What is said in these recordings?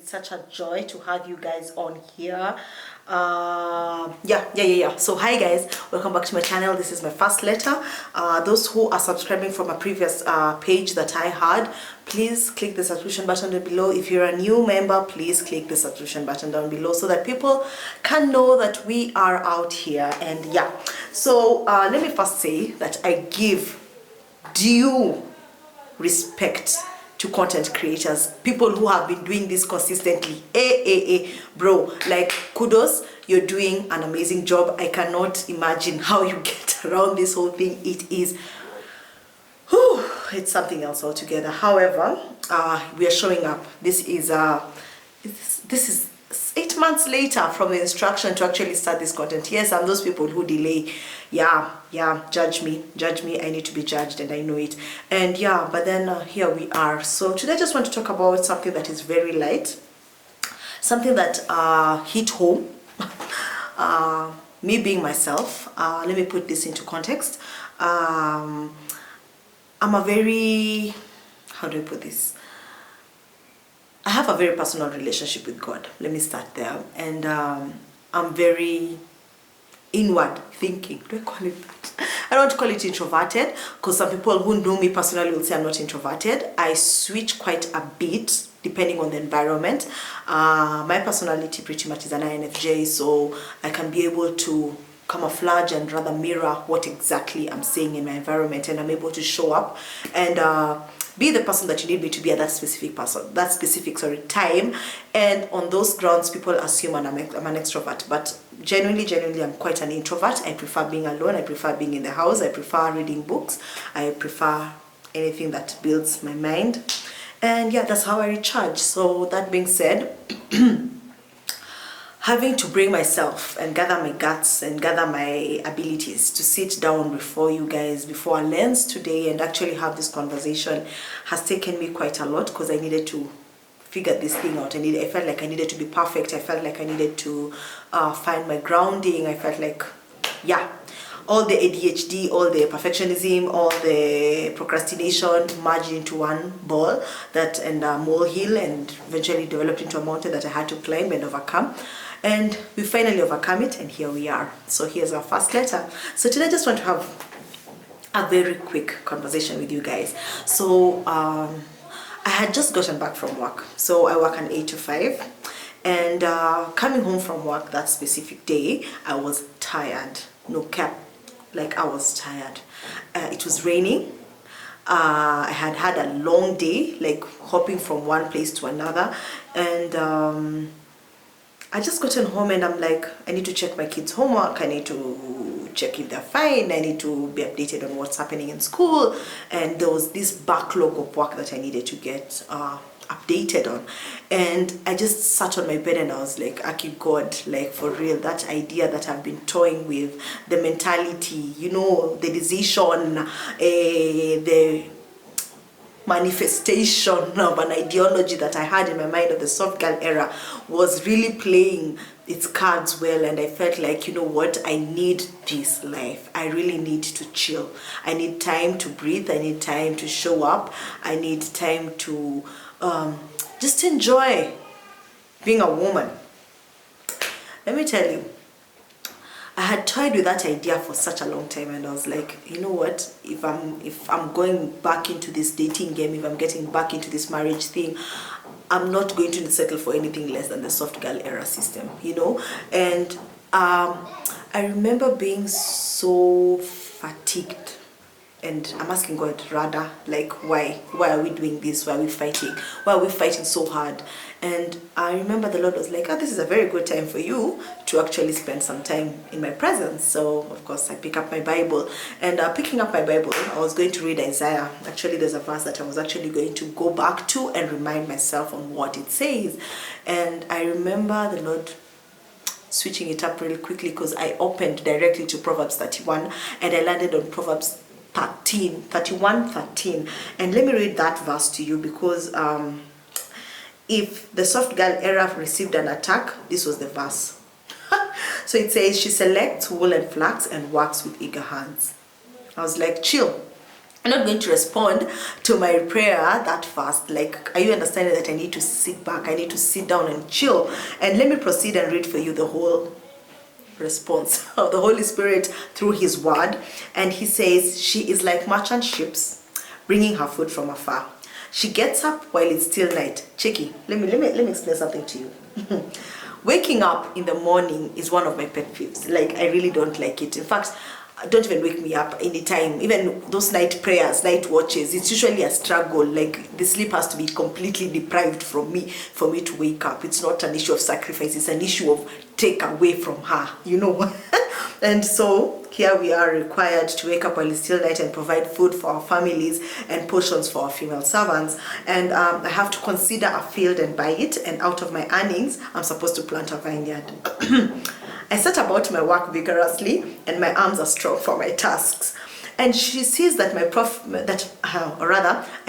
It's such a joy to have you guys on here. So hi guys, welcome back to my channel. This is my first letter. Those who are subscribing from a previous page that I had, please click the subscription button down below. If you're a new member, please click the subscription button down below so that people can know that we are out here. And yeah, so let me first say that I give due respect to content creators, people who have been doing this consistently. Bro, like, kudos, you're doing an amazing job. I cannot imagine how you get around this whole thing. It is, it's something else altogether. However, we are showing up. This is 8 months later from the instruction to actually start this content. Yes, I'm those people who delay. Yeah, judge me, I need to be judged, and I know it. And yeah, but then here we are. So today I just want to talk about something that is very light, something that hit home. Me being myself, let me put this into context. I'm a very, how do I put this? I have a very personal relationship with God. Let me start there. And I'm very inward thinking. Do I call it that? I don't call it introverted, because some people who know me personally will say I'm not introverted. I switch quite a bit depending on the environment. My personality pretty much is an INFJ, so I can be able to camouflage and rather mirror what exactly I'm saying in my environment, and I'm able to show up and be the person that you need me to be at that specific time. And on those grounds, people assume I'm an extrovert, but genuinely I'm quite an introvert. I prefer being alone. I prefer being in the house. I prefer reading books. I prefer anything that builds my mind. And yeah, that's how I recharge. So that being said, having to bring myself and gather my guts and gather my abilities to sit down before you guys, before a lens today, and actually have this conversation has taken me quite a lot, because I needed to figure this thing out. I felt like I needed to be perfect. I felt like I needed to find my grounding. I felt like, yeah, all the ADHD, all the perfectionism, all the procrastination merged into one ball, and a molehill, and eventually developed into a mountain that I had to climb and overcome. And we finally overcome it, and here we are. So here's our first letter. So today I just want to have a very quick conversation with you guys. So I had just gotten back from work. So I work an 8 to 5. And coming home from work that specific day, I was tired. No cap. Like, I was tired. It was raining. I had a long day, like hopping from one place to another. And I just gotten home, and I'm like, I need to check my kids' homework. I need to check if they're fine. I need to be updated on what's happening in school. And there was this backlog of work that I needed to get updated on. And I just sat on my bed and I was like, Aki God, like, for real, that idea that I've been toying with, the mentality, you know, the decision, the manifestation of an ideology that I had in my mind of the soft girl era was really playing its cards well. And I felt like, you know what, I need this life. I really need to chill. I need time to breathe. I need time to show up. I need time to just enjoy being a woman. Let me tell you, I had toyed with that idea for such a long time, and I was like, you know what, if I'm going back into this dating game, if I'm getting back into this marriage thing, I'm not going to settle for anything less than the soft girl era system, you know. And I remember being so fatigued, and I'm asking God, rather, like, why are we doing this? Why are we fighting? Why are we fighting so hard? And I remember the Lord was like, this is a very good time for you to actually spend some time in my presence. So of course I pick up my Bible, and picking up my Bible, I was going to read Isaiah. Actually, there's a verse that I was actually going to go back to and remind myself on what it says. And I remember the Lord switching it up really quickly, because I opened directly to Proverbs 31, and I landed on Proverbs 31:13. And let me read that verse to you, because if the soft girl era received an attack, this was the verse. So it says, she selects wool and flax and works with eager hands. I was like, chill. I'm not going to respond to my prayer that fast. Like, are you understanding that I need to sit back? I need to sit down and chill. And let me proceed and read for you the whole response of the Holy Spirit through his word. And he says, she is like merchant ships bringing her food from afar. She gets up while it's still night. Checky, let me explain something to you. Waking up in the morning is one of my pet peeves. Like, I really don't like it. In fact, don't even wake me up anytime. Even those night prayers, night watches, it's usually a struggle. Like, the sleep has to be completely deprived from me for me to wake up. It's not an issue of sacrifice, it's an issue of take away from her, you know. And so here we are required to wake up while it's still night and provide food for our families and portions for our female servants. And I have to consider a field and buy it, and out of my earnings I'm supposed to plant a vineyard. I set about my work vigorously, and my arms are strong for my tasks. And she sees that I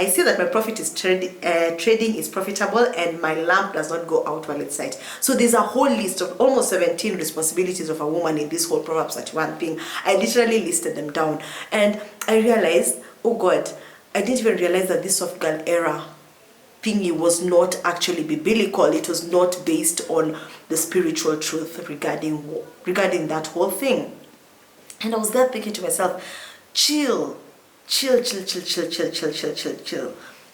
see that my profit is trading is profitable, and my lamp does not go out while it's light. So there's a whole list of almost 17 responsibilities of a woman in this whole Proverbs 31 thing. I literally listed them down, and I realized, oh God, I didn't even realize that this soft girl era thingy was not actually biblical. It was not based on the spiritual truth regarding that whole thing. And I was there thinking to myself, chill.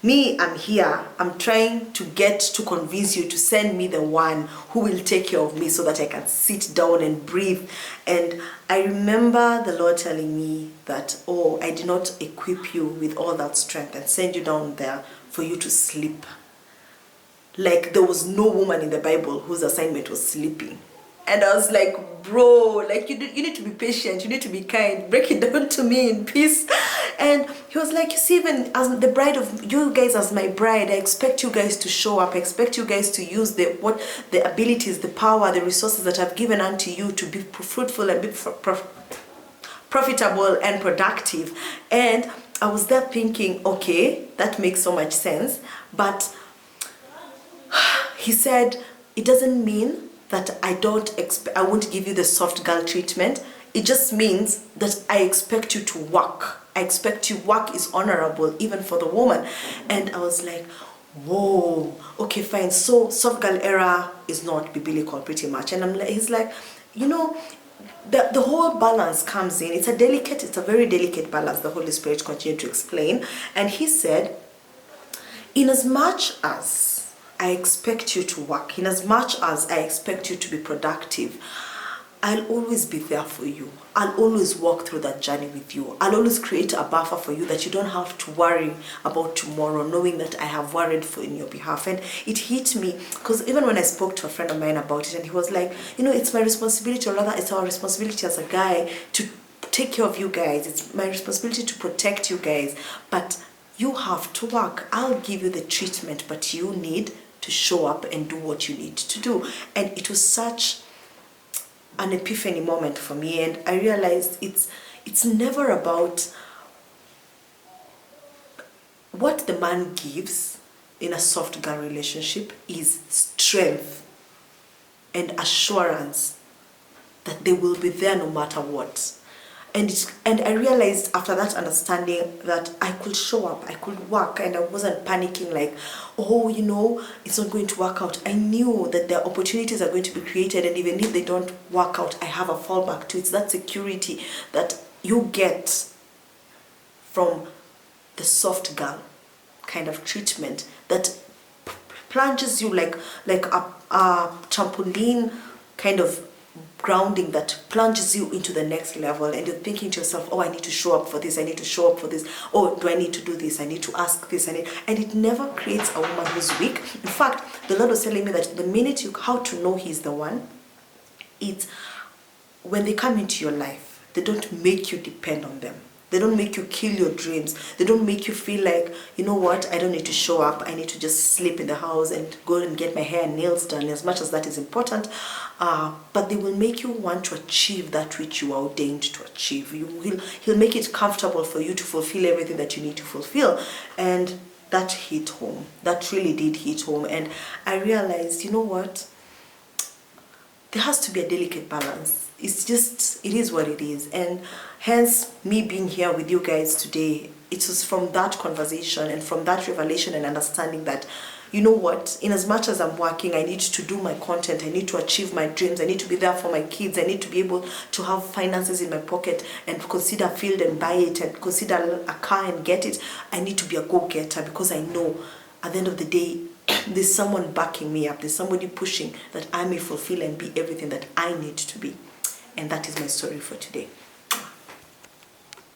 Me, I'm here. I'm trying to get to convince you to send me the one who will take care of me so that I can sit down and breathe. And I remember the Lord telling me that, oh, I did not equip you with all that strength and send you down there for you to sleep. Like, there was no woman in the Bible whose assignment was sleeping. And I was like, bro, like, you need to be patient, you need to be kind, break it down to me in peace. And he was like, you see, even as the bride of you guys, as my bride, I expect you guys to show up. I expect you guys to use the abilities, the power, the resources that I've given unto you to be fruitful and be profitable and productive. And I was there thinking, okay, that makes so much sense. But he said, it doesn't mean that I won't give you the soft girl treatment. It just means that I expect you to work. I expect you work is honorable even for the woman. And I was like, whoa, okay, fine. So soft girl era is not biblical pretty much. And he's like, you know, the whole balance comes in. It's a very delicate balance, the Holy Spirit continued to explain. And he said, in as much as I expect you to work, in as much as I expect you to be productive, I'll always be there for you. I'll always walk through that journey with you. I'll always create a buffer for you that you don't have to worry about tomorrow, knowing that I have worried for in your behalf. And it hit me because even when I spoke to a friend of mine about it, and he was like, you know, it's my responsibility, or rather it's our responsibility as a guy to take care of you guys. It's my responsibility to protect you guys. But you have to work. I'll give you the treatment, but you need to show up and do what you need to do. And it was such an epiphany moment for me, and I realized it's never about what the man gives in a soft girl relationship is strength and assurance that they will be there no matter what. And I realized after that understanding that I could show up, I could work, and I wasn't panicking like, oh, you know, it's not going to work out. I knew that the opportunities are going to be created, and even if they don't work out, I have a fallback to it. It's that security that you get from the soft girl kind of treatment that plunges you like a trampoline kind of grounding that plunges you into the next level, and you're thinking to yourself, oh, I need to show up for this, I need to show up for this, oh, do I need to do this, I need to ask this, and it never creates a woman who's weak. In fact, the Lord was telling me that the minute how to know he's the one, it's when they come into your life, they don't make you depend on them. They don't make you kill your dreams. They don't make you feel like, you know what, I don't need to show up. I need to just sleep in the house and go and get my hair and nails done, as much as that is important. But they will make you want to achieve that which you are ordained to achieve. He'll make it comfortable for you to fulfill everything that you need to fulfill. And that hit home. That really did hit home. And I realized, you know what? there has to be a delicate balance. It's just, it is what it is. And hence me being here with you guys today, it was from that conversation and from that revelation and understanding that, you know what, in as much as I'm working, I need to do my content, I need to achieve my dreams, I need to be there for my kids, I need to be able to have finances in my pocket and consider field and buy it and consider a car and get it. I need to be a go-getter, because I know at the end of the day, there's someone backing me up, there's somebody pushing that I may fulfill and be everything that I need to be. And that is my story for today.